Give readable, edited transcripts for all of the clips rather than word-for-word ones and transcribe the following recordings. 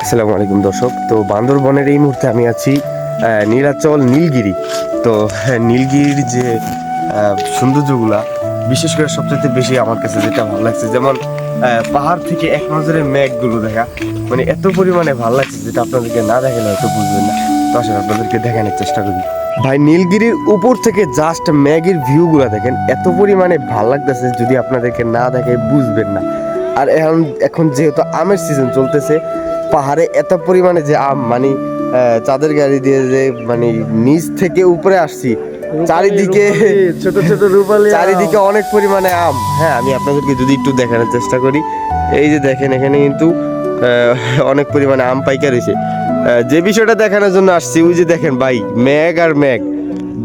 আসসালামু আলাইকুম দর্শক। তো বান্দরবনের এই মুহূর্তে আমি আছি নীলাচল নীলগিরি। তো নীলগিরির যে সৌন্দর্যগুলা, বিশেষ করে সবচেয়ে বেশি আমার কাছে যেটা ভালো লাগছে, যেমন পাহাড় থেকে এক নজরে মেঘগুলো দেখা, মানে এত পরিমাণে ভালো লাগছে যেটা আপনাদেরকে না দেখালে হয়তো বুঝবেন না। তো আসলে আপনাদেরকে দেখানোর চেষ্টা করি। ভাই, নীলগিরির উপর থেকে জাস্ট মেঘের ভিউগুলো দেখেন, এত পরিমাণে ভালো লাগতেছে, যদি আপনাদেরকে না দেখে বুঝবেন না। আর এখন যেহেতু আমের সিজন চলতেছে, পাহাড়ে এত পরিমাণে যে আম, মানে চাঁদের গাড়ি দিয়ে যে মানে নিচ থেকে উপরে আসছি, চারিদিকে ছোট ছোট রূপালী চারিদিকে অনেক পরিমাণে আম। হ্যাঁ, আমি আপনাদেরকে যদি একটু দেখানোর চেষ্টা করি, এই যে দেখেন এখানে কিন্তু অনেক পরিমাণে আম পাইকা রয়েছে। যে বিষয়টা দেখানোর জন্য আসছি, ওই যে দেখেন ভাই, মেঘ আর মেঘ।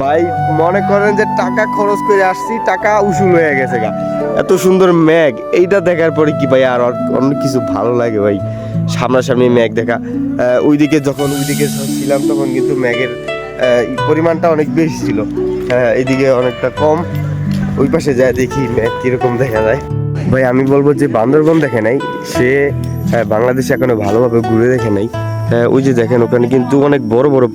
ভাই মনে করেন যে টাকা খরচ করে আসছি, টাকা উসুল হয়ে গেছে গা। এত সুন্দর মেঘ, এইটা দেখার পরে কি ভাই আর অন্য কিছু ভালো লাগে ভাই? সামনাসামনি মেঘ দেখা। ওইদিকে ছিলাম তখন কিন্তু মেঘের পরিমাণটা অনেক বেশি ছিল, এদিকে অনেকটা কম। ওই পাশে যায় দেখি মেঘ কিরকম দেখা যায়। ভাই আমি বলবো যে বান্দরবন দেখে নাই সে বাংলাদেশে এখনো ভালোভাবে ঘুরে দেখে নাই। ওই যে দেখেন ওখানে কিন্তু অনেক বড় বড়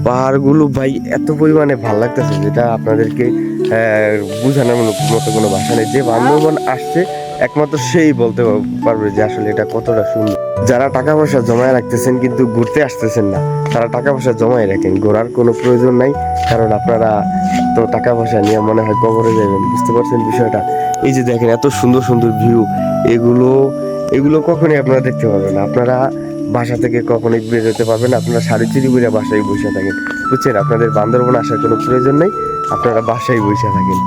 পাহাড়গুলো ভাই এত পরিমাণে ভালো লাগতেছে, যেটা আপনাদেরকে বোঝানোর মতো কোনো ভাষা নেই। যে বান্দরবন আসছে একমাত্র সেই বলতে পারবে যে আসলে এটা কতটা সুন্দর। যারা টাকা পয়সা জমায় রাখতেছেন কিন্তু ঘুরতে আসতেছেন না, তারা টাকা পয়সা জমায় রাখেন, ঘোরার কোনো প্রয়োজন নাই। কারণ আপনারা তো টাকা পয়সা নিয়ে মনে হয় কবরে যাবেন, বুঝতে পারছেন বিষয়টা? এই যে দেখেন এত সুন্দর সুন্দর ভিউ, এগুলো এগুলো কখনোই আপনারা দেখতে পারবেন না। আপনারা বাসা থেকে কখনোই বেরোতে পারবেন না, আপনারা সাড়ে চিড়ি করে বাসায় বসে থাকেন, বুঝছেন? আপনাদের বান্দরবন আসার কোনো প্রয়োজন নেই, আপনারা বাসায় বসে থাকেন।